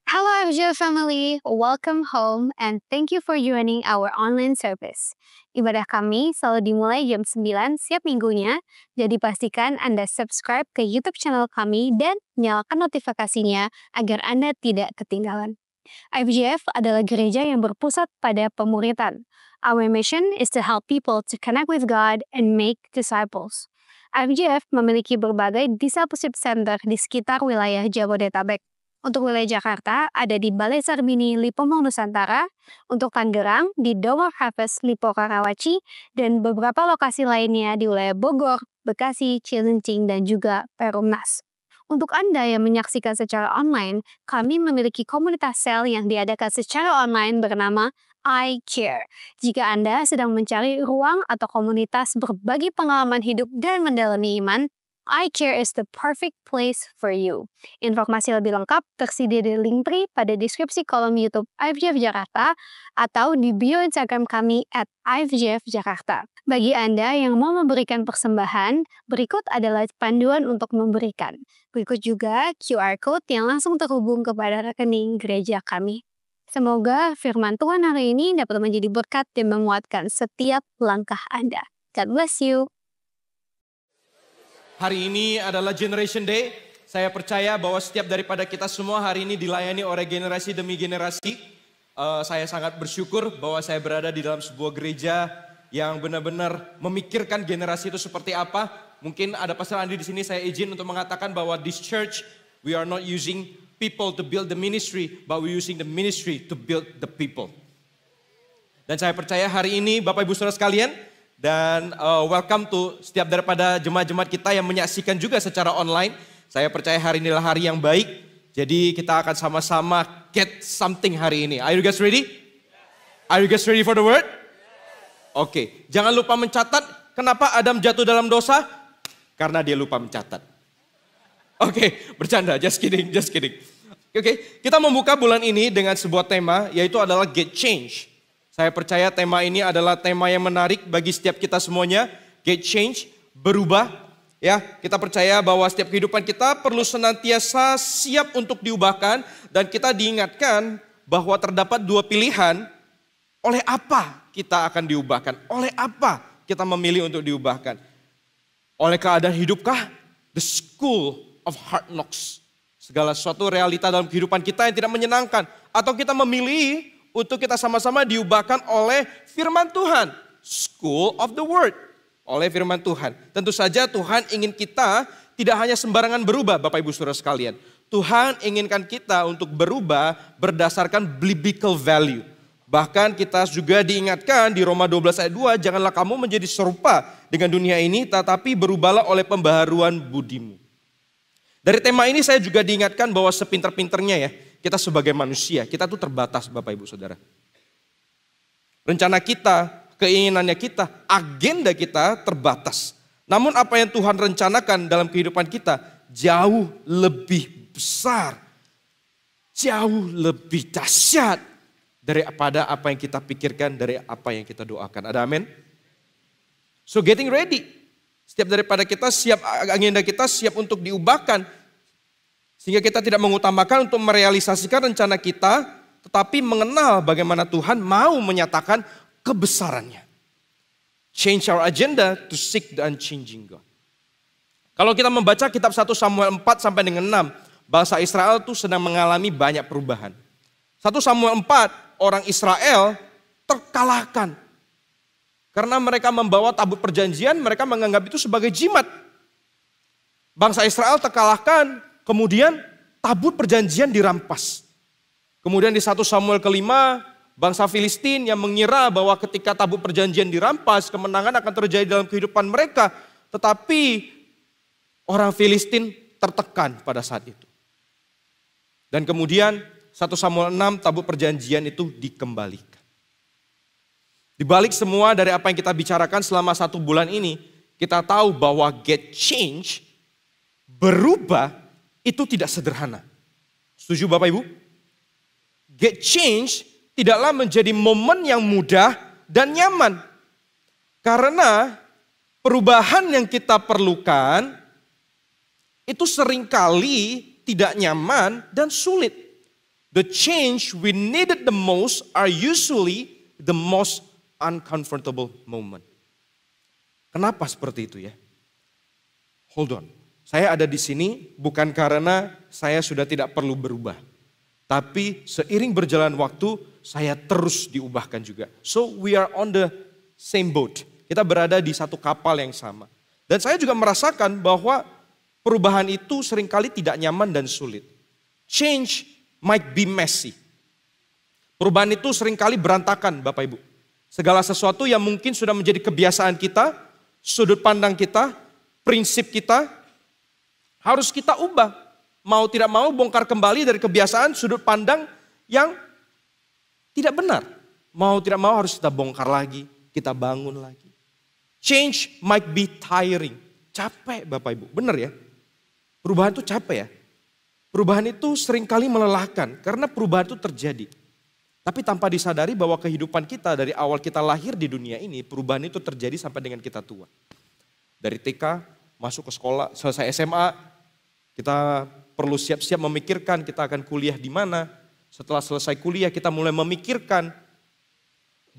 Hello, FJ family. Welcome home and thank you for joining our online service. Ibadah kami selalu dimulai jam 9 setiap minggunya, jadi pastikan Anda subscribe ke YouTube channel kami dan nyalakan notifikasinya agar Anda tidak ketinggalan. IFGF adalah gereja yang berpusat pada pemuritan. Our mission is to help people to connect with God and make disciples. IFGF memiliki berbagai discipleship center di sekitar wilayah Jabodetabek. Untuk wilayah Jakarta, ada di Balai Sarbini Lipomong Nusantara, untuk Tangerang di Domo Harvest Lipo Karawaci, dan beberapa lokasi lainnya di wilayah Bogor, Bekasi, Cilincing, dan juga Perumnas. Untuk Anda yang menyaksikan secara online, kami memiliki komunitas sel yang diadakan secara online bernama I Care. Jika Anda sedang mencari ruang atau komunitas berbagi pengalaman hidup dan mendalami iman, I Care is the perfect place for you. Informasi lebih lengkap tersedia di link tree pada deskripsi kolom YouTube IFGF Jakarta atau di bio Instagram kami @IFGF Jakarta. Bagi Anda yang mau memberikan persembahan, berikut adalah panduan untuk memberikan. Berikut juga QR Code yang langsung terhubung kepada rekening gereja kami. Semoga firman Tuhan hari ini dapat menjadi berkat dan menguatkan setiap langkah Anda. God bless you. Hari ini adalah Generation Day. Saya percaya bahwa setiap daripada kita semua hari ini dilayani oleh generasi demi generasi. Saya sangat bersyukur bahwa saya berada di dalam sebuah gereja yang benar-benar memikirkan generasi itu seperti apa. Mungkin ada Pastor Andi di sini, saya izin untuk mengatakan bahwa this church, we are not using people to build the ministry, but we using the ministry to build the people. Dan saya percaya hari ini Bapak Ibu Saudara sekalian, dan welcome to setiap daripada jemaat-jemaat kita yang menyaksikan juga secara online. Saya percaya hari ini adalah hari yang baik. Jadi kita akan sama-sama get something hari ini. Are you guys ready? Are you guys ready for the word? Oke, jangan lupa mencatat. Kenapa Adam jatuh dalam dosa? Karena dia lupa mencatat. Oke, bercanda, just kidding. Oke, kita membuka bulan ini dengan sebuah tema, yaitu adalah Get Change. Saya percaya tema ini adalah tema yang menarik bagi setiap kita semuanya. Get change, berubah. Ya, kita percaya bahwa setiap kehidupan kita perlu senantiasa siap untuk diubahkan. Dan kita diingatkan bahwa terdapat dua pilihan. Oleh apa kita akan diubahkan? Oleh apa kita memilih untuk diubahkan? Oleh keadaan hidupkah? The school of hard knocks. Segala sesuatu realita dalam kehidupan kita yang tidak menyenangkan. Atau kita memilih untuk kita sama-sama diubahkan oleh firman Tuhan. School of the word. Oleh firman Tuhan. Tentu saja Tuhan ingin kita tidak hanya sembarangan berubah Bapak Ibu Saudara sekalian. Tuhan inginkan kita untuk berubah berdasarkan biblical value. Bahkan kita juga diingatkan di Roma 12 ayat 2. Janganlah kamu menjadi serupa dengan dunia ini, tetapi berubahlah oleh pembaharuan budimu. Dari tema ini saya juga diingatkan bahwa sepinter-pinternya ya, kita sebagai manusia, kita tuh terbatas Bapak Ibu Saudara. Rencana kita, keinginannya kita, agenda kita terbatas. Namun apa yang Tuhan rencanakan dalam kehidupan kita jauh lebih besar. Jauh lebih dahsyat daripada apa yang kita pikirkan, dari apa yang kita doakan. Ada amin? So getting ready. Setiap daripada kita siap, agenda kita siap untuk diubahkan. Sehingga kita tidak mengutamakan untuk merealisasikan rencana kita, tetapi mengenal bagaimana Tuhan mau menyatakan kebesarannya. Change our agenda to seek the unchanging God. Kalau kita membaca kitab 1 Samuel 4 sampai dengan 6, bangsa Israel itu sedang mengalami banyak perubahan. 1 Samuel 4, orang Israel terkalahkan. Karena mereka membawa tabut perjanjian, mereka menganggap itu sebagai jimat. Bangsa Israel terkalahkan. Kemudian tabut perjanjian dirampas. Kemudian di 1 Samuel ke-5, bangsa Filistin yang mengira bahwa ketika tabut perjanjian dirampas, kemenangan akan terjadi dalam kehidupan mereka. Tetapi orang Filistin tertekan pada saat itu. Dan kemudian 1 Samuel 6, tabut perjanjian itu dikembalikan. Di balik semua dari apa yang kita bicarakan selama 1 bulan ini, kita tahu bahwa get change, berubah, itu tidak sederhana. Setuju Bapak Ibu? Get change tidaklah menjadi momen yang mudah dan nyaman. Karena perubahan yang kita perlukan itu seringkali tidak nyaman dan sulit. the change we needed the most are usually the most uncomfortable moment. Kenapa seperti itu ya? Hold on. Saya ada di sini bukan karena saya sudah tidak perlu berubah. Tapi seiring berjalan waktu, saya terus diubahkan juga. So we are on the same boat. Kita berada di satu kapal yang sama. Dan saya juga merasakan bahwa perubahan itu seringkali tidak nyaman dan sulit. Change might be messy. Perubahan itu seringkali berantakan Bapak Ibu. Segala sesuatu yang mungkin sudah menjadi kebiasaan kita, sudut pandang kita, prinsip kita, harus kita ubah. Mau tidak mau bongkar kembali dari kebiasaan sudut pandang yang tidak benar. Mau tidak mau harus kita bongkar lagi, kita bangun lagi. Change might be tiring. Capek Bapak Ibu, benar ya? Perubahan itu capek ya. Perubahan itu seringkali melelahkan karena perubahan itu terjadi. Tapi tanpa disadari bahwa kehidupan kita dari awal kita lahir di dunia ini, perubahan itu terjadi sampai dengan kita tua. Dari TK, masuk ke sekolah, selesai SMA, kita perlu siap-siap memikirkan kita akan kuliah di mana. Setelah selesai kuliah kita mulai memikirkan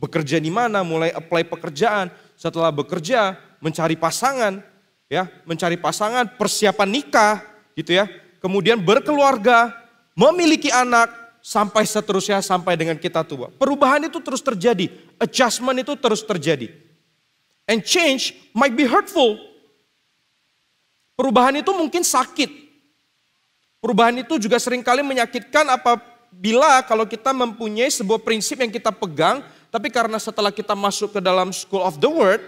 bekerja di mana, mulai apply pekerjaan. Setelah bekerja, mencari pasangan, ya, mencari pasangan, persiapan nikah, gitu ya. Kemudian berkeluarga, memiliki anak, sampai seterusnya sampai dengan kita tua. Perubahan itu terus terjadi, adjustment itu terus terjadi. And change might be hurtful. Perubahan itu mungkin sakit. Perubahan itu juga seringkali menyakitkan apabila kalau kita mempunyai sebuah prinsip yang kita pegang, tapi karena setelah kita masuk ke dalam school of the word,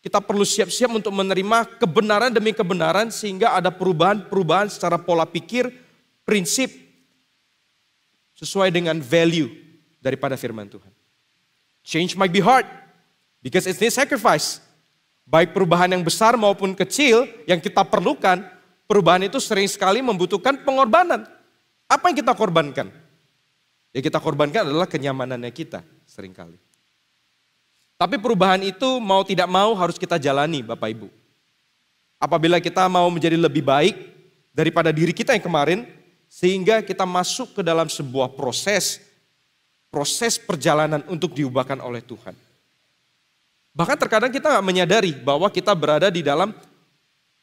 kita perlu siap-siap untuk menerima kebenaran demi kebenaran sehingga ada perubahan-perubahan secara pola pikir, prinsip, sesuai dengan value daripada firman Tuhan. Change might be hard because it needs sacrifice. Baik perubahan yang besar maupun kecil yang kita perlukan, perubahan itu sering sekali membutuhkan pengorbanan. Apa yang kita korbankan? Yang kita korbankan adalah kenyamanannya kita seringkali. Tapi perubahan itu mau tidak mau harus kita jalani Bapak Ibu. Apabila kita mau menjadi lebih baik daripada diri kita yang kemarin, sehingga kita masuk ke dalam sebuah proses perjalanan untuk diubahkan oleh Tuhan. Bahkan terkadang kita nggak menyadari bahwa kita berada di dalam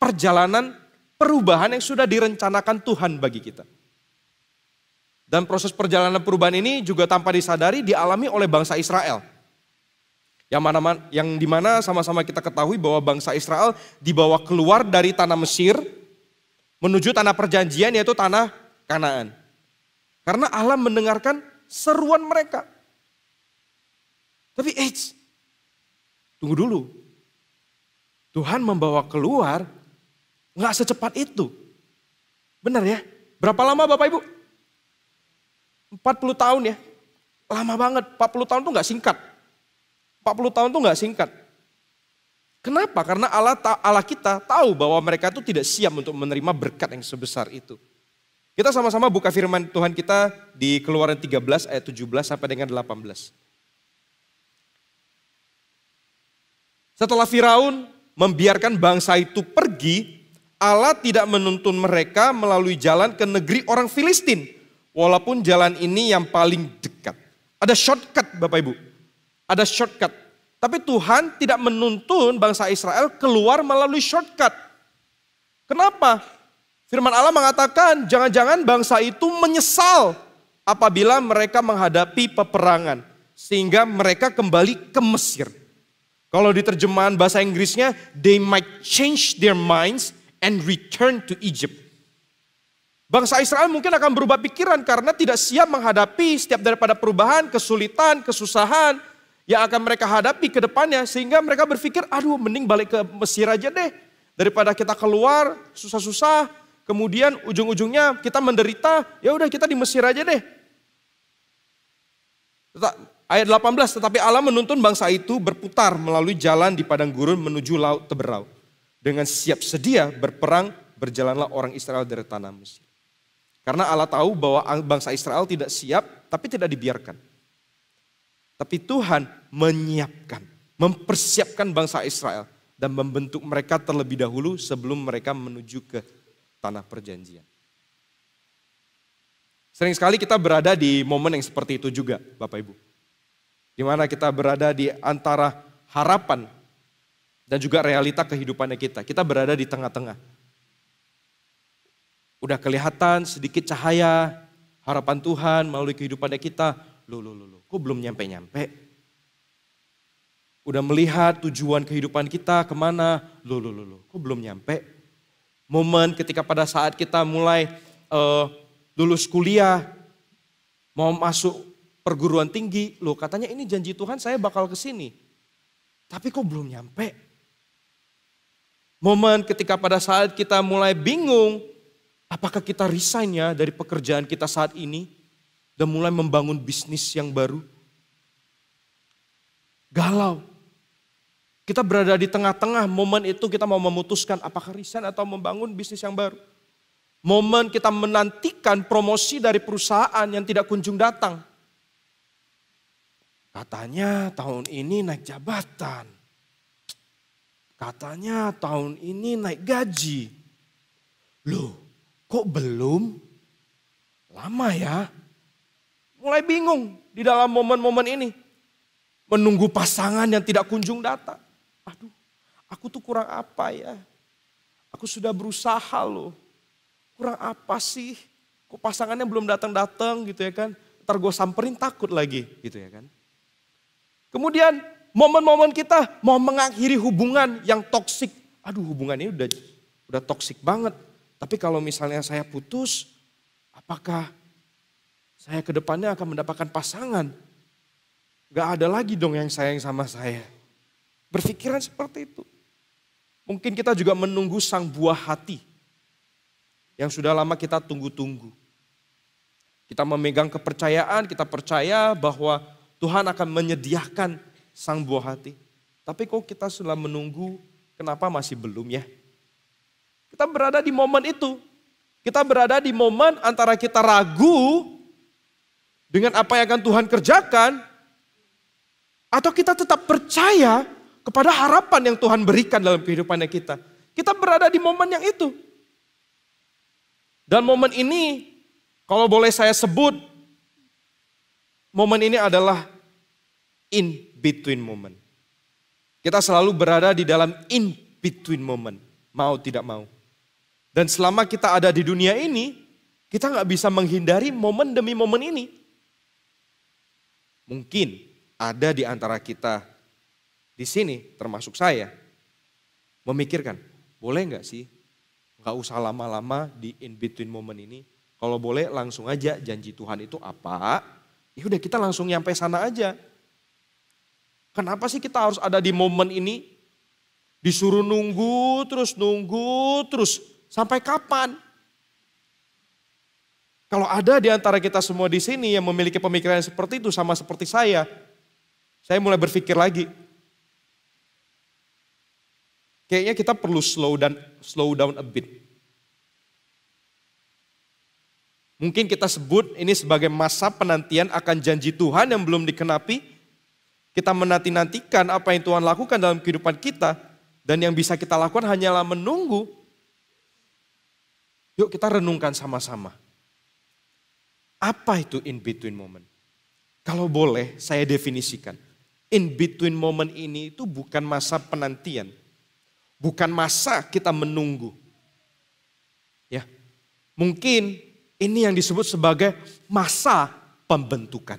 perjalanan perubahan yang sudah direncanakan Tuhan bagi kita. Dan proses perjalanan perubahan ini juga tanpa disadari dialami oleh bangsa Israel. Yang dimana sama-sama kita ketahui bahwa bangsa Israel dibawa keluar dari tanah Mesir menuju tanah perjanjian yaitu tanah Kanaan. Karena Allah mendengarkan seruan mereka. Tapi tunggu dulu. Tuhan membawa keluar nggak secepat itu. Benar ya? Berapa lama Bapak Ibu? 40 tahun ya. Lama banget. 40 tahun itu nggak singkat. 40 tahun itu nggak singkat. Kenapa? Karena Allah kita tahu bahwa mereka itu tidak siap untuk menerima berkat yang sebesar itu. Kita sama-sama buka firman Tuhan kita di Keluaran 13 ayat 17 sampai dengan 18. Setelah Firaun membiarkan bangsa itu pergi, Allah tidak menuntun mereka melalui jalan ke negeri orang Filistin. Walaupun jalan ini yang paling dekat. Ada shortcut Bapak Ibu. Ada shortcut. Tapi Tuhan tidak menuntun bangsa Israel keluar melalui shortcut. Kenapa? Firman Allah mengatakan jangan-jangan bangsa itu menyesal apabila mereka menghadapi peperangan. Sehingga mereka kembali ke Mesir. Kalau di terjemahan bahasa Inggrisnya, they might change their minds and return to Egypt. Bangsa Israel mungkin akan berubah pikiran karena tidak siap menghadapi setiap daripada perubahan, kesulitan, kesusahan yang akan mereka hadapi ke depannya. Sehingga mereka berpikir, aduh mending balik ke Mesir aja deh. Daripada kita keluar susah-susah. Kemudian ujung-ujungnya kita menderita, ya udah kita di Mesir aja deh. Ayat 18, tetapi Allah menuntun bangsa itu berputar melalui jalan di padang gurun menuju laut Teberau. Dengan siap sedia berperang, berjalanlah orang Israel dari tanah Mesir. Karena Allah tahu bahwa bangsa Israel tidak siap, tapi tidak dibiarkan. Tapi Tuhan menyiapkan, mempersiapkan bangsa Israel dan membentuk mereka terlebih dahulu sebelum mereka menuju ke tanah perjanjian. Sering sekali kita berada di momen yang seperti itu juga, Bapak Ibu. Di mana kita berada di antara harapan dan juga realita kehidupannya kita. Kita berada di tengah-tengah. Udah kelihatan sedikit cahaya harapan Tuhan melalui kehidupannya kita. Loh, kok belum nyampe-nyampe? Udah melihat tujuan kehidupan kita kemana? Loh, kok belum nyampe? Momen ketika pada saat kita mulai lulus kuliah, mau masuk perguruan tinggi, loh katanya ini janji Tuhan saya bakal ke sini. Tapi kok belum nyampe? Momen ketika pada saat kita mulai bingung, apakah kita resign ya dari pekerjaan kita saat ini dan mulai membangun bisnis yang baru? Galau. Kita berada di tengah-tengah momen itu kita mau memutuskan apakah resign atau membangun bisnis yang baru. Momen kita menantikan promosi dari perusahaan yang tidak kunjung datang. Katanya tahun ini naik jabatan. Katanya tahun ini naik gaji. Loh, kok belum? Lama ya. Mulai bingung di dalam momen-momen ini. Menunggu pasangan yang tidak kunjung datang. Aduh, aku tuh kurang apa ya? Aku sudah berusaha loh. Kurang apa sih? Kok pasangannya belum datang-datang gitu ya kan? Ntar gue samperin takut lagi gitu ya kan. Kemudian momen-momen kita mau mengakhiri hubungan yang toksik. Aduh, hubungan ini udah toksik banget. Tapi kalau misalnya saya putus, apakah saya ke depannya akan mendapatkan pasangan? Gak ada lagi dong yang sayang sama saya. Berpikiran seperti itu. Mungkin kita juga menunggu sang buah hati yang sudah lama kita tunggu-tunggu. Kita memegang kepercayaan, kita percaya bahwa Tuhan akan menyediakan sang buah hati. Tapi kok kita sudah menunggu, kenapa masih belum ya? Kita berada di momen itu. Kita berada di momen antara kita ragu dengan apa yang akan Tuhan kerjakan, atau kita tetap percaya kepada harapan yang Tuhan berikan dalam kehidupannya kita. Kita berada di momen yang itu. Dan momen ini, kalau boleh saya sebut, momen ini adalah in between moment. Kita selalu berada di dalam in between moment, mau tidak mau. Dan selama kita ada di dunia ini, kita gak bisa menghindari momen demi momen ini. Mungkin ada di antara kita di sini, termasuk saya, memikirkan, boleh gak sih gak usah lama-lama di in between moment ini. Kalau boleh langsung aja janji Tuhan itu apa, ya udah kita langsung nyampe sana aja. Kenapa sih kita harus ada di momen ini? Disuruh nunggu terus, sampai kapan? Kalau ada di antara kita semua di sini yang memiliki pemikiran seperti itu sama seperti saya mulai berpikir lagi. Kayaknya kita perlu slow down a bit. Mungkin kita sebut ini sebagai masa penantian akan janji Tuhan yang belum dikenapi. Kita menanti-nantikan apa yang Tuhan lakukan dalam kehidupan kita. Dan yang bisa kita lakukan hanyalah menunggu. Yuk kita renungkan sama-sama. Apa itu in between moment? Kalau boleh saya definisikan. In between moment ini itu bukan masa penantian. Bukan masa kita menunggu. Ya, mungkin ini yang disebut sebagai masa pembentukan.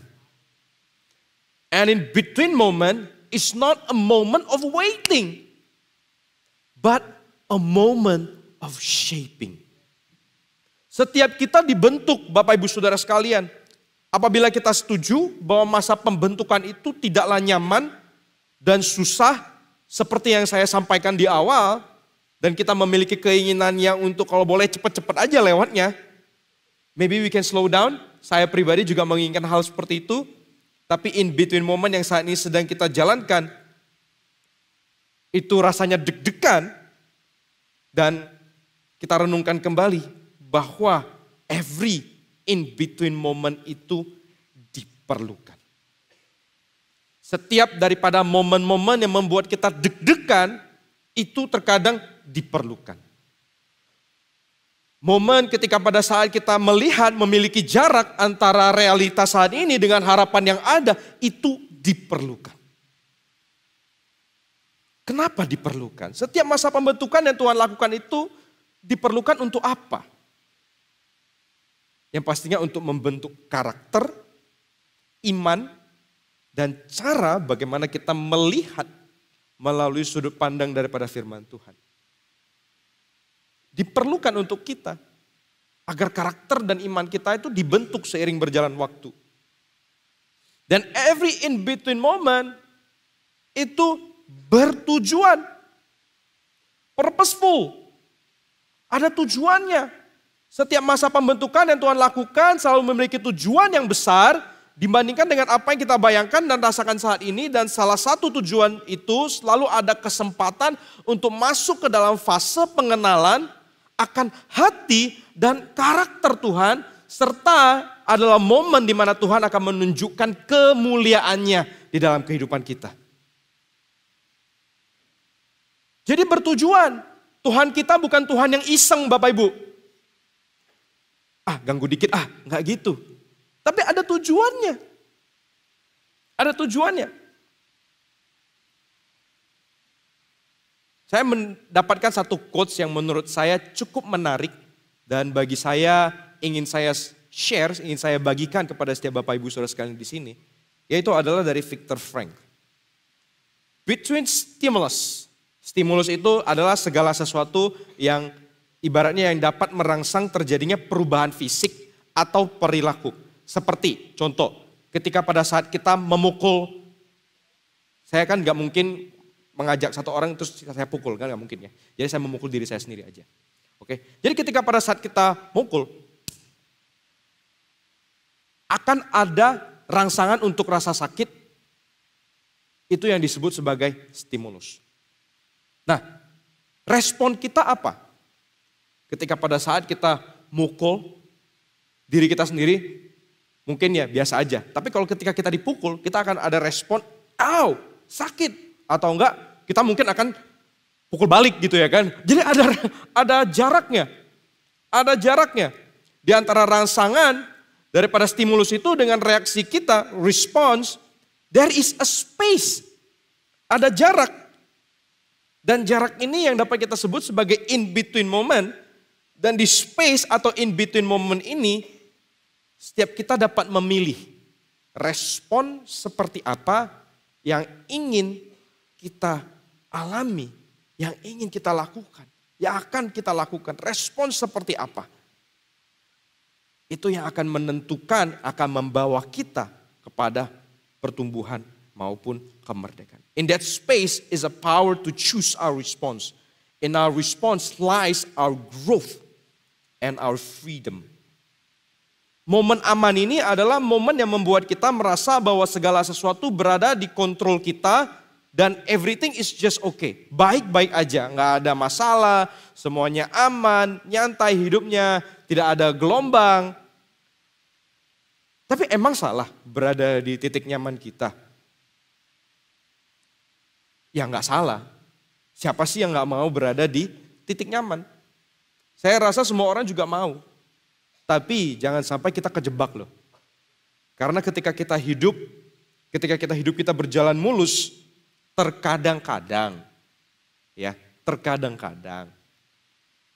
And in between moment is not a moment of waiting, but a moment of shaping. Setiap kita dibentuk, Bapak Ibu Saudara sekalian. Apabila kita setuju bahwa masa pembentukan itu tidaklah nyaman dan susah seperti yang saya sampaikan di awal, dan kita memiliki keinginannya untuk kalau boleh cepat-cepat aja lewatnya, maybe we can slow down. Saya pribadi juga menginginkan hal seperti itu. Tapi in between moment yang saat ini sedang kita jalankan, itu rasanya deg-degan. Dan kita renungkan kembali bahwa every in between moment itu diperlukan. Setiap daripada momen-momen yang membuat kita deg-degan, itu terkadang diperlukan. Momen ketika pada saat kita melihat memiliki jarak antara realitas saat ini dengan harapan yang ada, itu diperlukan. Kenapa diperlukan? Setiap masa pembentukan yang Tuhan lakukan itu diperlukan untuk apa? Yang pastinya untuk membentuk karakter, iman, dan cara bagaimana kita melihat melalui sudut pandang daripada firman Tuhan. Diperlukan untuk kita agar karakter dan iman kita itu dibentuk seiring berjalan waktu. Dan every in between moment itu bertujuan, purposeful, ada tujuannya. Setiap masa pembentukan yang Tuhan lakukan selalu memiliki tujuan yang besar dibandingkan dengan apa yang kita bayangkan dan rasakan saat ini. Dan salah satu tujuan itu selalu ada kesempatan untuk masuk ke dalam fase pengenalan akan hati dan karakter Tuhan, serta adalah momen di mana Tuhan akan menunjukkan kemuliaannya di dalam kehidupan kita. Jadi bertujuan, Tuhan kita bukan Tuhan yang iseng Bapak Ibu. Ganggu dikit, enggak gitu. Tapi ada tujuannya. Ada tujuannya. Saya mendapatkan satu quotes yang menurut saya cukup menarik. Dan bagi saya, ingin saya share, ingin saya bagikan kepada setiap Bapak Ibu Saudara sekalian di sini. Yaitu adalah dari Viktor Frankl. Between stimulus. Stimulus itu adalah segala sesuatu yang ibaratnya yang dapat merangsang terjadinya perubahan fisik atau perilaku. Seperti contoh, ketika pada saat kita memukul, saya kan gak mungkin mengajak satu orang terus saya pukul, kan gak mungkin ya. Jadi saya memukul diri saya sendiri aja. Oke. Jadi ketika pada saat kita mukul, akan ada rangsangan untuk rasa sakit, itu yang disebut sebagai stimulus. Nah, respon kita apa? Ketika pada saat kita mukul diri kita sendiri, mungkin ya biasa aja. Tapi kalau ketika kita dipukul, kita akan ada respon, sakit. Atau enggak, kita mungkin akan pukul balik gitu ya kan. Jadi ada jaraknya. Ada jaraknya. Di antara rangsangan daripada stimulus itu dengan reaksi kita, response, there is a space. Ada jarak. Dan jarak ini yang dapat kita sebut sebagai in between moment. Dan di space atau in between moment ini, setiap kita dapat memilih respon seperti apa yang ingin kita alami, yang ingin kita lakukan, yang akan kita lakukan. Respon seperti apa? Itu yang akan menentukan, akan membawa kita kepada pertumbuhan maupun kemerdekaan. In that space is a power to choose our response. In our response lies our growth and our freedom. Momen aman ini adalah momen yang membuat kita merasa bahwa segala sesuatu berada di kontrol kita dan everything is just okay. Baik-baik aja, nggak ada masalah, semuanya aman, nyantai hidupnya, tidak ada gelombang. Tapi emang salah berada di titik nyaman kita? Ya nggak salah. Siapa sih yang nggak mau berada di titik nyaman? Saya rasa semua orang juga mau. Tapi jangan sampai kita kejebak loh. Karena ketika kita hidup kita berjalan mulus, terkadang-kadang,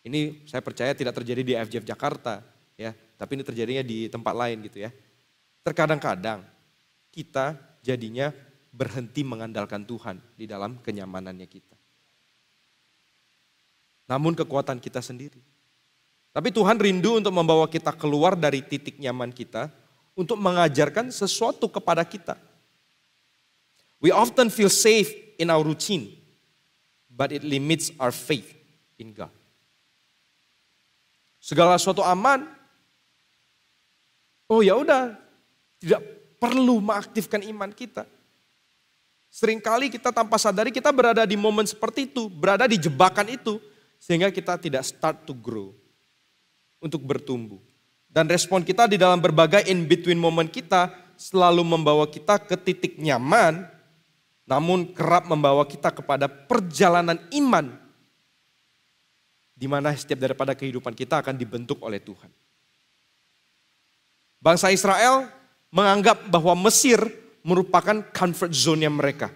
ini saya percaya tidak terjadi di FJF Jakarta, ya, tapi ini terjadinya di tempat lain gitu ya. Terkadang-kadang kita jadinya berhenti mengandalkan Tuhan di dalam kenyamanannya kita. Namun kekuatan kita sendiri. Tapi Tuhan rindu untuk membawa kita keluar dari titik nyaman kita untuk mengajarkan sesuatu kepada kita. We often feel safe in our routine, but it limits our faith in God. Segala sesuatu aman, ya udah, tidak perlu mengaktifkan iman kita. Seringkali kita tanpa sadari kita berada di momen seperti itu, berada di jebakan itu, sehingga kita tidak start to grow. Untuk bertumbuh. Dan respon kita di dalam berbagai in between moment kita selalu membawa kita ke titik nyaman, namun kerap membawa kita kepada perjalanan iman di mana setiap daripada kehidupan kita akan dibentuk oleh Tuhan. Bangsa Israel menganggap bahwa Mesir merupakan comfort zone-nya mereka.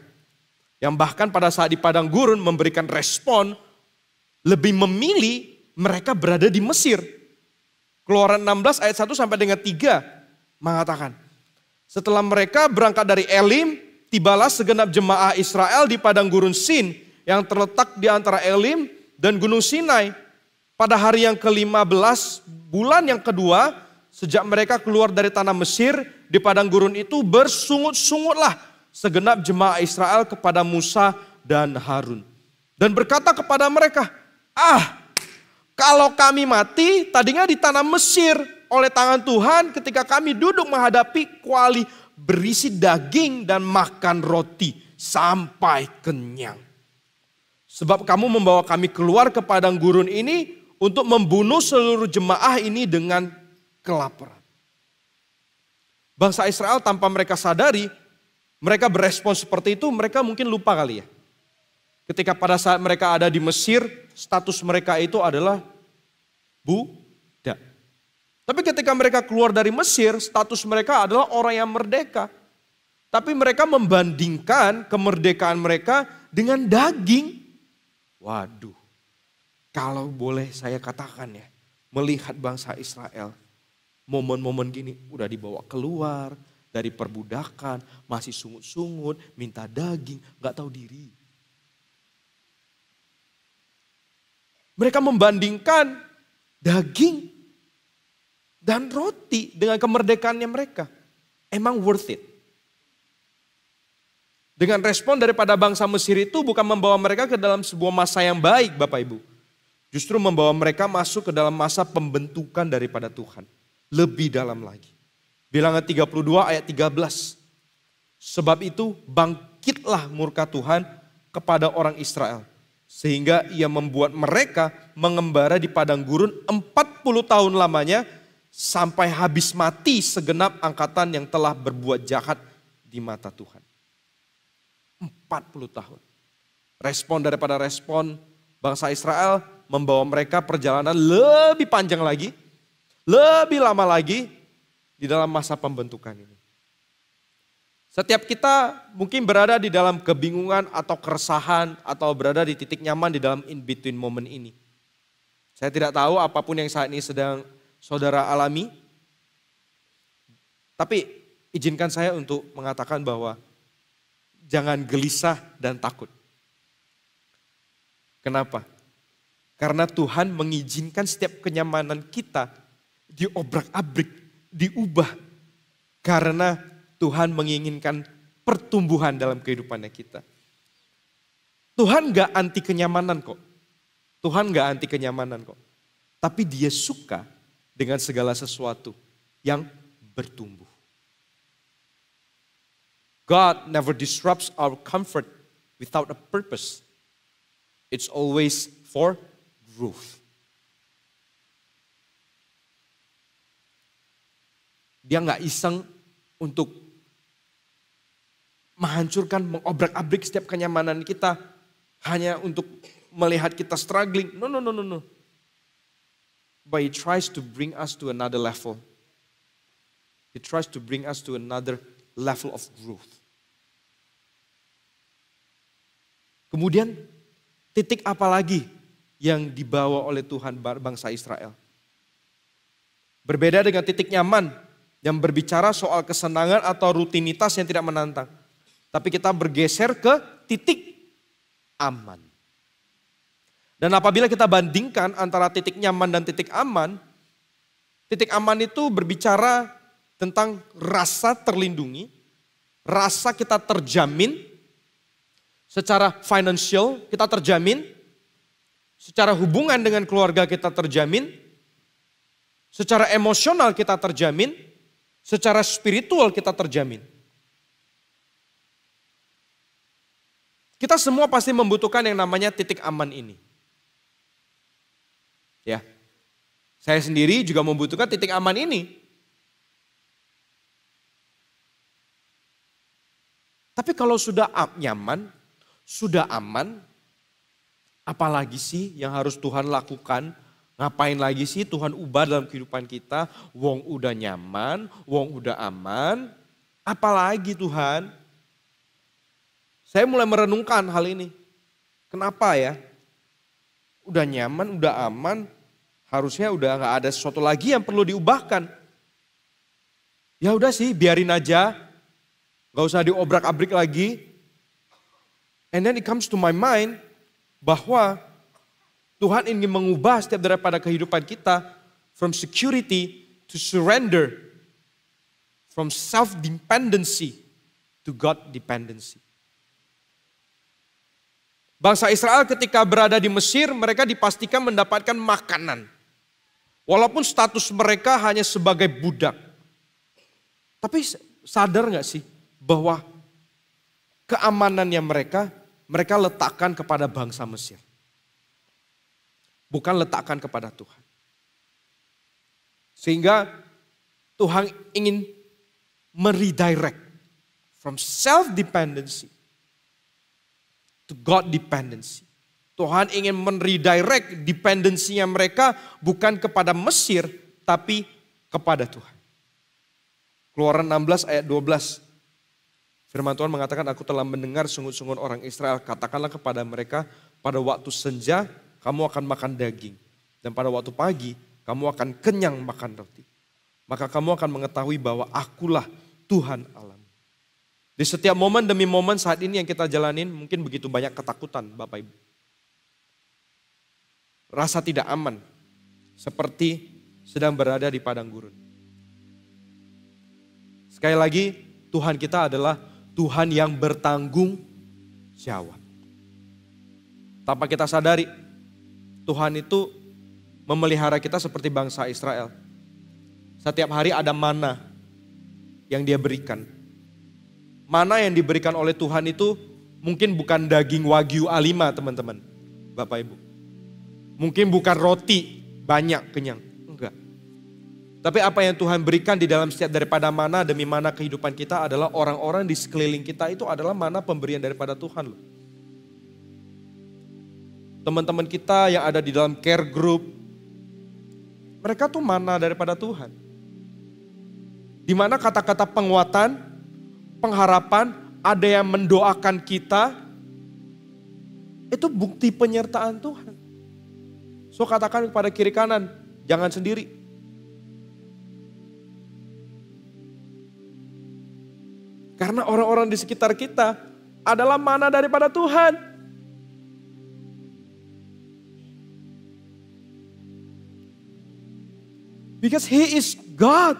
Yang bahkan pada saat di padang gurun memberikan respon lebih memilih mereka berada di Mesir. Keluaran 16 ayat 1 sampai dengan 3 mengatakan, setelah mereka berangkat dari Elim, tibalah segenap jemaah Israel di padang gurun Sin yang terletak di antara Elim dan Gunung Sinai. Pada hari yang ke-15 bulan yang kedua, sejak mereka keluar dari tanah Mesir, di padang gurun itu bersungut-sungutlah segenap jemaah Israel kepada Musa dan Harun. Dan berkata kepada mereka, kalau kami mati tadinya di tanah Mesir oleh tangan Tuhan ketika kami duduk menghadapi kuali berisi daging dan makan roti sampai kenyang. Sebab kamu membawa kami keluar ke padang gurun ini untuk membunuh seluruh jemaah ini dengan kelaparan. Bangsa Israel tanpa mereka sadari, mereka berespon seperti itu, mereka mungkin lupa kali ya. Ketika pada saat mereka ada di Mesir, status mereka itu adalah budak. Tapi ketika mereka keluar dari Mesir, status mereka adalah orang yang merdeka. Tapi mereka membandingkan kemerdekaan mereka dengan daging. Waduh, kalau boleh saya katakan ya, melihat bangsa Israel, momen-momen gini udah dibawa keluar dari perbudakan, masih sungut-sungut, minta daging, gak tahu diri. Mereka membandingkan daging dan roti dengan kemerdekaannya mereka. Emang worth it? Dengan respon daripada bangsa Mesir itu bukan membawa mereka ke dalam sebuah masa yang baik Bapak Ibu. Justru membawa mereka masuk ke dalam masa pembentukan daripada Tuhan. Lebih dalam lagi. Bilangan 32 ayat 13. Sebab itu bangkitlah murka Tuhan kepada orang Israel. Sehingga ia membuat mereka mengembara di padang gurun 40 tahun lamanya. Sampai habis mati segenap angkatan yang telah berbuat jahat di mata Tuhan. 40 tahun. Respon daripada respon bangsa Israel membawa mereka perjalanan lebih panjang lagi. Lebih lama lagi di dalam masa pembentukan ini. Setiap kita mungkin berada di dalam kebingungan atau keresahan atau berada di titik nyaman di dalam in between moment ini. Saya tidak tahu apapun yang saat ini sedang saudara alami. Tapi izinkan saya untuk mengatakan bahwa jangan gelisah dan takut. Kenapa? Karena Tuhan mengizinkan setiap kenyamanan kita diobrak-abrik, diubah. Karena Tuhan menginginkan pertumbuhan dalam kehidupannya kita. Tuhan gak anti kenyamanan kok. Tuhan gak anti kenyamanan kok. Tapi dia suka dengan segala sesuatu yang bertumbuh. God never disrupts our comfort without a purpose. It's always for growth. Dia gak iseng untuk menghancurkan, mengobrak-abrik setiap kenyamanan kita hanya untuk melihat kita struggling. No. But he tries to bring us to another level. He tries to bring us to another level of growth. Kemudian titik apa lagi yang dibawa oleh Tuhan bangsa Israel? Berbeda dengan titik nyaman yang berbicara soal kesenangan atau rutinitas yang tidak menantang. Tapi kita bergeser ke titik aman. Dan apabila kita bandingkan antara titik nyaman dan titik aman itu berbicara tentang rasa terlindungi, rasa kita terjamin, secara financial kita terjamin, secara hubungan dengan keluarga kita terjamin, secara emosional kita terjamin, secara spiritual kita terjamin. Kita semua pasti membutuhkan yang namanya titik aman ini. Ya. Saya sendiri juga membutuhkan titik aman ini. Tapi kalau sudah nyaman, sudah aman, Apalagi sih yang harus Tuhan lakukan? Ngapain lagi sih Tuhan ubah dalam kehidupan kita? Wong udah nyaman, wong udah aman. Apalagi Tuhan? Saya mulai merenungkan hal ini. Kenapa ya? Udah nyaman, udah aman. Harusnya udah gak ada sesuatu lagi yang perlu diubahkan. Ya udah sih, biarin aja. Gak usah diobrak-abrik lagi. And then it comes to my mind bahwa Tuhan ingin mengubah setiap daripada kehidupan kita from security to surrender, from self-dependency to God-dependency. Bangsa Israel ketika berada di Mesir, mereka dipastikan mendapatkan makanan. Walaupun status mereka hanya sebagai budak. Tapi sadar gak sih bahwa keamanannya mereka letakkan kepada bangsa Mesir. Bukan letakkan kepada Tuhan. Sehingga Tuhan ingin meredirect from self-dependency to God dependency. Tuhan ingin meredirect dependensinya mereka bukan kepada Mesir tapi kepada Tuhan. Keluaran 16 ayat 12. Firman Tuhan mengatakan, aku telah mendengar sungut-sungut orang Israel. Katakanlah kepada mereka, pada waktu senja kamu akan makan daging. Dan pada waktu pagi kamu akan kenyang makan roti. Maka kamu akan mengetahui bahwa akulah Tuhan Allah. Di setiap momen demi momen saat ini yang kita jalanin mungkin begitu banyak ketakutan Bapak Ibu. Rasa tidak aman. Seperti sedang berada di padang gurun. Sekali lagi Tuhan kita adalah Tuhan yang bertanggung jawab. Tanpa kita sadari, Tuhan itu memelihara kita seperti bangsa Israel. Setiap hari ada mana yang dia berikan. Mana yang diberikan oleh Tuhan itu mungkin bukan daging Wagyu A5 teman-teman, Bapak Ibu. Mungkin bukan roti banyak kenyang, enggak. Tapi apa yang Tuhan berikan di dalam setiap daripada mana demi mana kehidupan kita adalah orang-orang di sekeliling kita itu adalah mana pemberian daripada Tuhan loh. Teman-teman kita yang ada di dalam care group, mereka tuh mana daripada Tuhan. Di mana kata-kata penguatan, pengharapan, ada yang mendoakan kita, itu bukti penyertaan Tuhan. So katakan kepada kiri kanan, jangan sendiri. Karena orang-orang di sekitar kita adalah mana daripada Tuhan. Because He is God.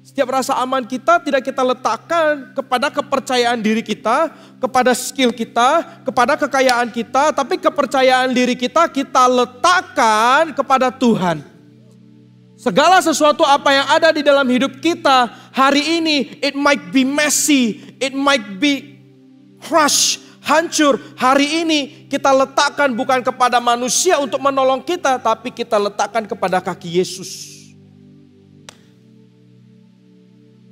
Setiap rasa aman kita tidak kita letakkan kepada kepercayaan diri kita, kepada skill kita, kepada kekayaan kita, tapi kepercayaan diri kita letakkan kepada Tuhan. Segala sesuatu apa yang ada di dalam hidup kita hari ini, it might be messy, it might be crush, hancur. Hari ini kita letakkan bukan kepada manusia untuk menolong kita, tapi kita letakkan kepada kaki Yesus.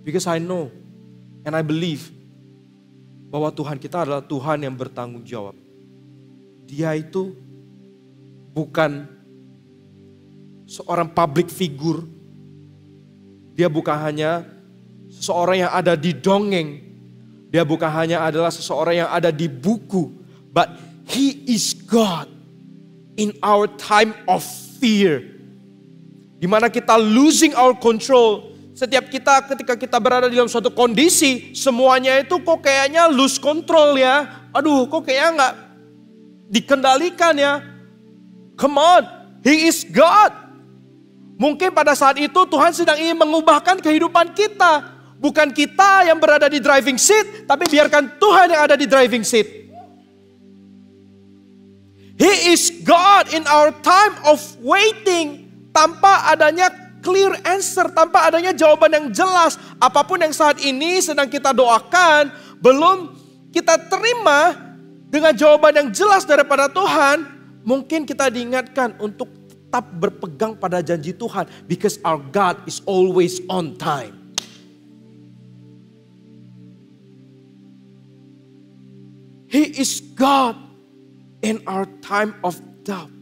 Because I know and I believe bahwa Tuhan kita adalah Tuhan yang bertanggung jawab. Dia itu bukan seorang public figure. Dia bukan hanya seseorang yang ada di dongeng. Dia bukan hanya adalah seseorang yang ada di buku. But He is God in our time of fear. Di mana kita losing our control. Setiap kita ketika kita berada di dalam suatu kondisi, semuanya itu kok kayaknya lose control ya. Aduh kok kayaknya gak dikendalikan ya. Come on, He is God. Mungkin pada saat itu Tuhan sedang ingin mengubahkan kehidupan kita. Bukan kita yang berada di driving seat, tapi biarkan Tuhan yang ada di driving seat. He is God in our time of waiting. Tanpa adanya clear answer, tanpa adanya jawaban yang jelas. Apapun yang saat ini sedang kita doakan, belum kita terima dengan jawaban yang jelas daripada Tuhan, mungkin kita diingatkan untuk tetap berpegang pada janji Tuhan. Because our God is always on time. He is God in our time of doubt,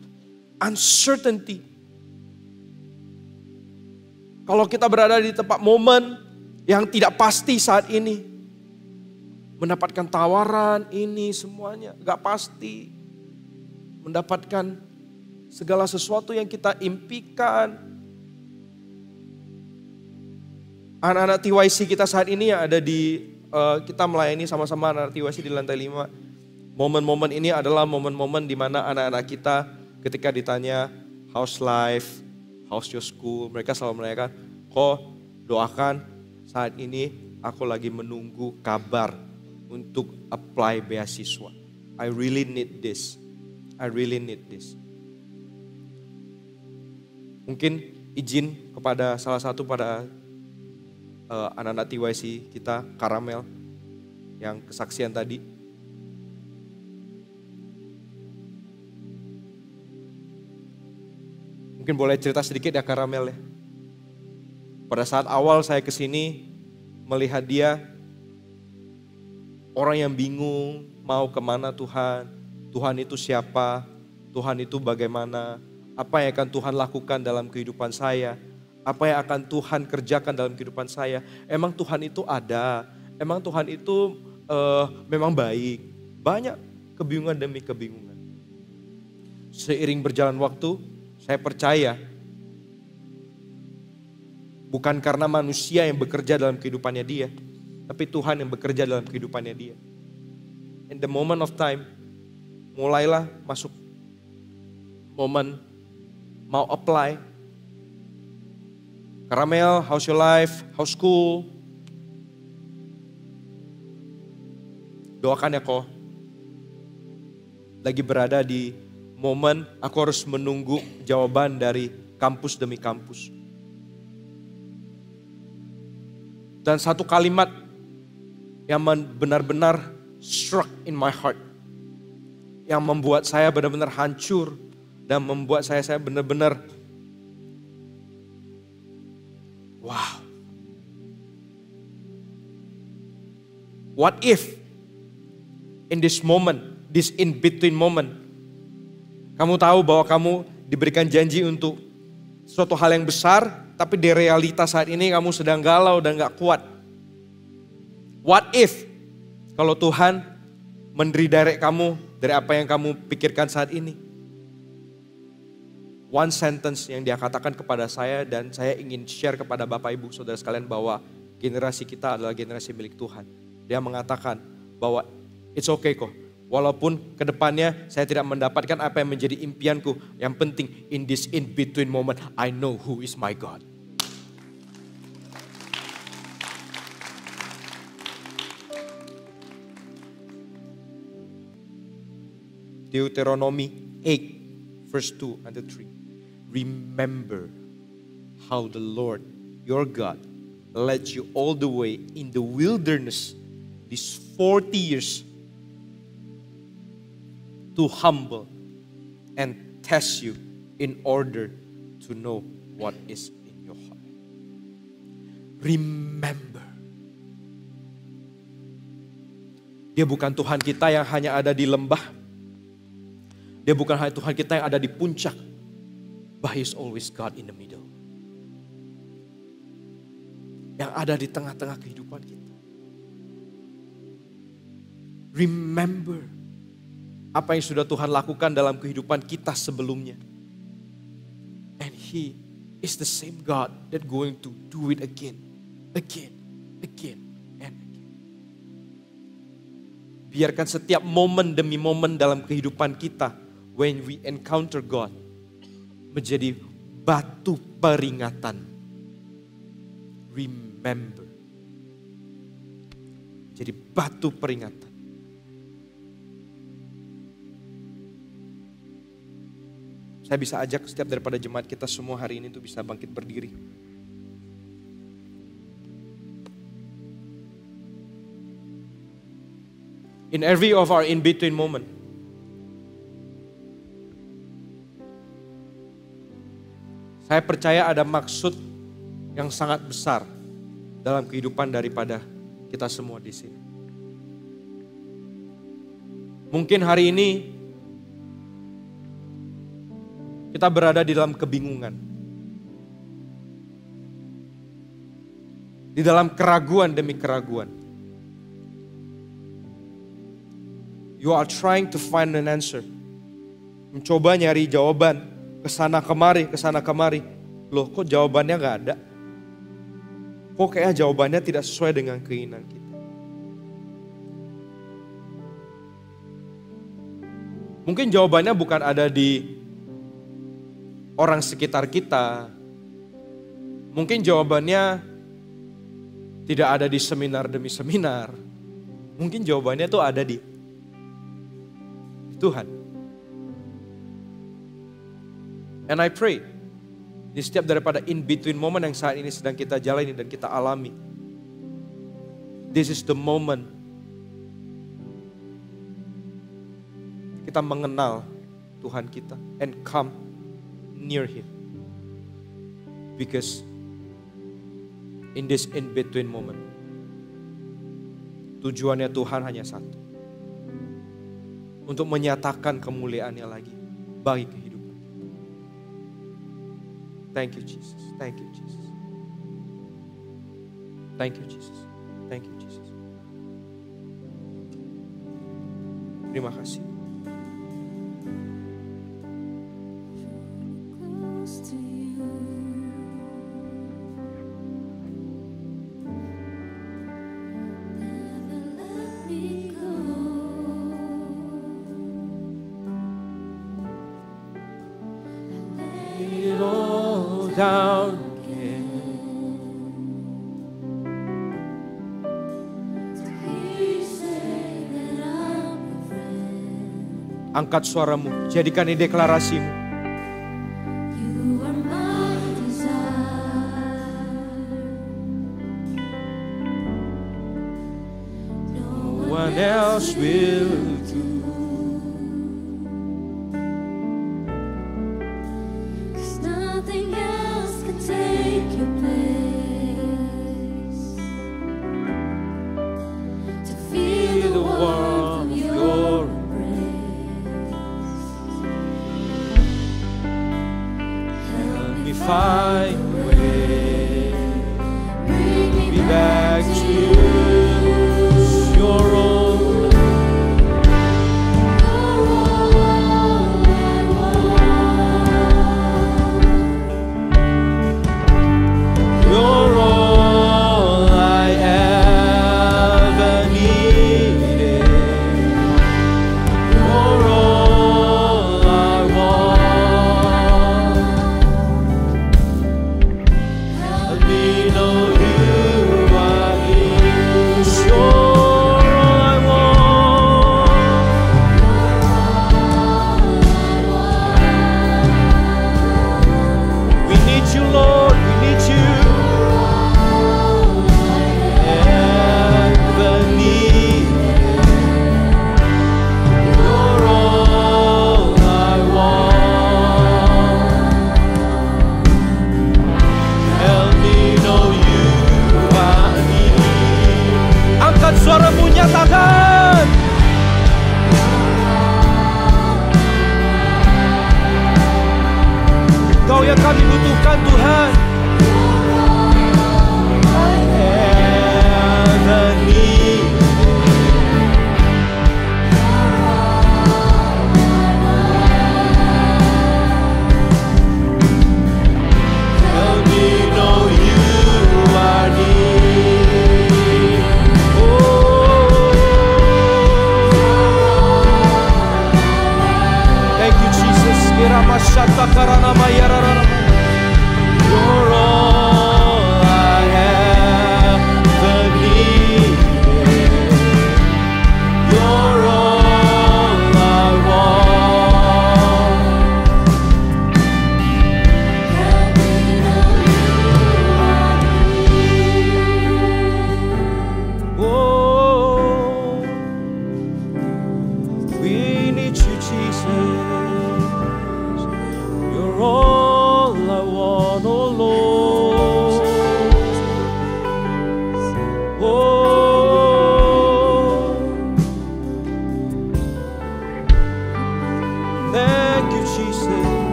uncertainty. Kalau kita berada di tempat momen yang tidak pasti saat ini, mendapatkan tawaran ini semuanya gak pasti, mendapatkan segala sesuatu yang kita impikan. Anak-anak TYC kita saat ini yang ada di, kita melayani sama-sama anak-anak TYC di lantai 5. Momen-momen ini adalah momen-momen di mana anak-anak kita ketika ditanya, how's life, how's your school, mereka selalu menanyakan, kok doakan saat ini aku lagi menunggu kabar untuk apply beasiswa. I really need this. I really need this. Mungkin izin kepada salah satu pada anak-anak TYC kita, Karamel, yang kesaksian tadi. Mungkin boleh cerita sedikit ya Karamel ya. Pada saat awal saya kesini melihat dia, orang yang bingung mau kemana Tuhan. Tuhan itu siapa? Tuhan itu bagaimana? Apa yang akan Tuhan lakukan dalam kehidupan saya? Apa yang akan Tuhan kerjakan dalam kehidupan saya? Emang Tuhan itu ada? Emang Tuhan itu memang baik? Banyak kebingungan demi kebingungan. Seiring berjalan waktu, saya percaya bukan karena manusia yang bekerja dalam kehidupannya dia, tapi Tuhan yang bekerja dalam kehidupannya dia. In the moment of time, mulailah masuk momen mau apply. Karamel, how's your life? How's school? Doakan ya kok. Lagi berada di momen aku harus menunggu jawaban dari kampus demi kampus. Dan satu kalimat yang benar-benar struck in my heart. Yang membuat saya benar-benar hancur. Dan membuat saya benar-benar wow. What if in this moment, this in between moment, kamu tahu bahwa kamu diberikan janji untuk suatu hal yang besar, tapi di realitas saat ini kamu sedang galau dan gak kuat. What if kalau Tuhan menredirect kamu dari apa yang kamu pikirkan saat ini? One sentence yang dia katakan kepada saya dan saya ingin share kepada Bapak Ibu Saudara sekalian bahwa generasi kita adalah generasi milik Tuhan. Dia mengatakan bahwa it's okay kok. Walaupun kedepannya saya tidak mendapatkan apa yang menjadi impianku. Yang penting in this in between moment I know who is my God. Deuteronomy 8 verse 2 and 3. Remember how the Lord your God led you all the way in the wilderness these 40 years to humble and test you in order to know what is in your heart. Remember. Dia bukan Tuhan kita yang hanya ada di lembah. Dia bukan hanya Tuhan kita yang ada di puncak. But He is always God in the middle. Yang ada di tengah-tengah kehidupan kita. Remember apa yang sudah Tuhan lakukan dalam kehidupan kita sebelumnya. And He is the same God that going to do it again, and again. Biarkan setiap momen demi momen dalam kehidupan kita, when we encounter God, menjadi batu peringatan. Remember. Jadi batu peringatan. Saya bisa ajak setiap daripada jemaat kita semua hari ini tuh bisa bangkit berdiri. In every of our in-between moment, saya percaya ada maksud yang sangat besar dalam kehidupan daripada kita semua di sini. Mungkin hari ini kita berada di dalam kebingungan. Di dalam keraguan demi keraguan. You are trying to find an answer. Mencoba nyari jawaban. Kesana kemari. Loh, kok jawabannya gak ada? Kok kayak jawabannya tidak sesuai dengan keinginan kita? Mungkin jawabannya bukan ada di orang sekitar kita. Mungkin jawabannya tidak ada di seminar demi seminar. Mungkin jawabannya tuh ada di Tuhan. And I pray, di setiap daripada in between moment yang saat ini sedang kita jalani dan kita alami, this is the moment kita mengenal Tuhan kita and come near Him. Because in this in between moment, tujuannya Tuhan hanya satu. Untuk menyatakan kemuliaannya lagi bagi kehidupan. Thank you Jesus. Thank you Jesus. Thank you Jesus. Thank you Jesus. Terima kasih. Down again. Angkat suaramu, jadikan ini deklarasimu. You are my desire. No one else will do. Find a way, bring me back to your own.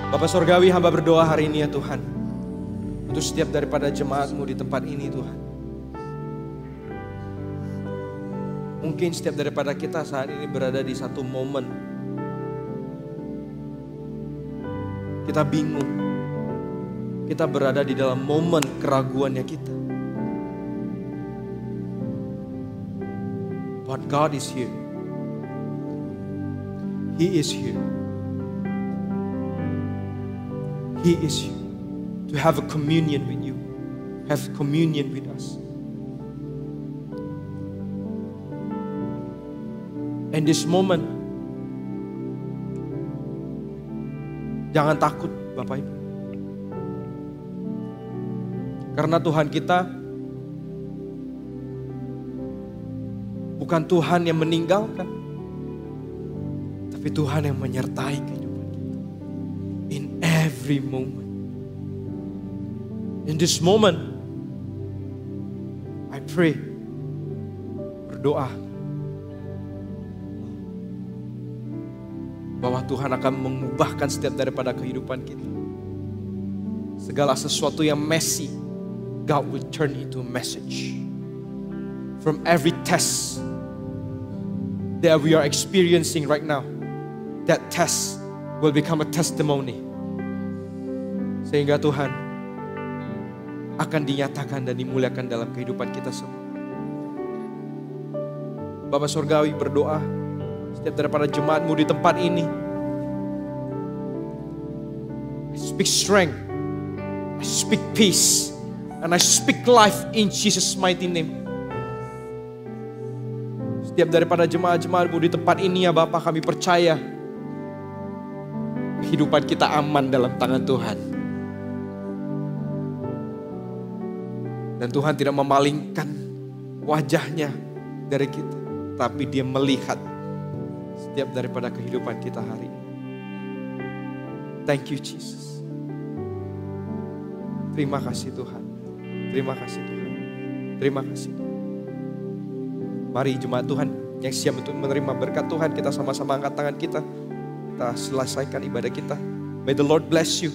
Bapak Surgawi, hamba berdoa hari ini ya Tuhan, untuk setiap daripada jemaat-Mu di tempat ini Tuhan. Mungkin setiap daripada kita saat ini berada di satu momen kita bingung. Kita berada di dalam momen keraguannya kita. But God is here. He is here. He is here to have a communion with you. Have communion with us. And this moment, jangan takut Bapak Ibu. Karena Tuhan kita bukan Tuhan yang meninggalkan, tapi Tuhan yang menyertai kehidupan kita. In every moment. In this moment, I pray, berdoa, bahwa Tuhan akan mengubahkan setiap daripada kehidupan kita. Segala sesuatu yang messy, God will turn into a message. From every test that we are experiencing right now, that test will become a testimony. Sehingga Tuhan akan dinyatakan dan dimuliakan dalam kehidupan kita semua. Bapak Surgawi berdoa, setiap daripada jemaat-Mu di tempat ini, I speak strength, I speak peace, and I speak life in Jesus' mighty name. Setiap daripada jemaat-jemaat-Mu di tempat ini ya Bapak, kami percaya kehidupan kita aman dalam tangan Tuhan. Dan Tuhan tidak memalingkan wajahnya dari kita, tapi Dia melihat setiap daripada kehidupan kita hari ini. Thank you Jesus. Terima kasih Tuhan. Terima kasih Tuhan. Terima kasih Tuhan. Mari jemaat Tuhan yang siap untuk menerima berkat Tuhan, kita sama-sama angkat tangan kita. Kita selesaikan ibadah kita. May the Lord bless you,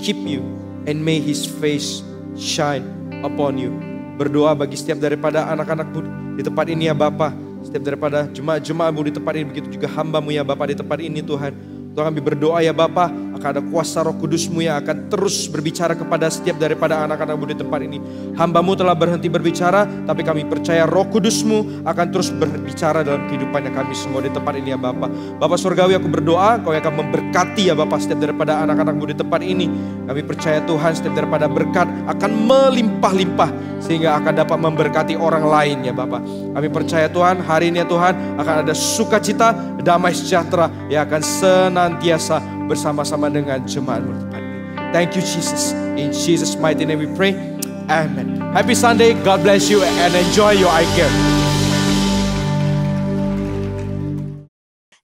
keep you, and may His face shine upon you. Berdoa bagi setiap daripada anak-anak-Mu di tempat ini ya Bapa. Setiap daripada jemaat-jemaat-Mu di tempat ini, begitu juga hamba-Mu ya Bapa di tempat ini Tuhan. Tuhan kami berdoa ya Bapa, akan ada kuasa Roh Kudus-Mu yang akan terus berbicara kepada setiap daripada anak-anak-Mu di tempat ini. Hamba-Mu telah berhenti berbicara, tapi kami percaya Roh Kudus-Mu akan terus berbicara dalam kehidupannya kami semua di tempat ini ya Bapa. Bapak Surgawi, aku berdoa Kau yang akan memberkati ya Bapa setiap daripada anak-anak-Mu di tempat ini. Kami percaya Tuhan setiap daripada berkat akan melimpah-limpah, sehingga akan dapat memberkati orang lain ya Bapa. Kami percaya Tuhan hari ini ya Tuhan akan ada sukacita, damai sejahtera yang akan senantiasa bersama-sama dengan jemaat-Mu di tempat ini. Thank you Jesus. In Jesus mighty name we pray. Amen. Happy Sunday. God bless you and enjoy your eye care.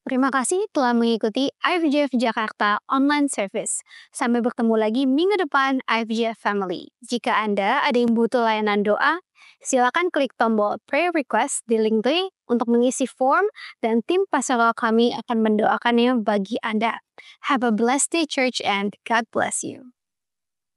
Terima kasih telah mengikuti IFJF Jakarta Online Service. Sampai bertemu lagi minggu depan IFJF Family. Jika Anda ada yang butuh layanan doa, silakan klik tombol prayer request di Linktree untuk mengisi form dan tim pastoral kami akan mendoakannya bagi Anda. Have a blessed day church and God bless you.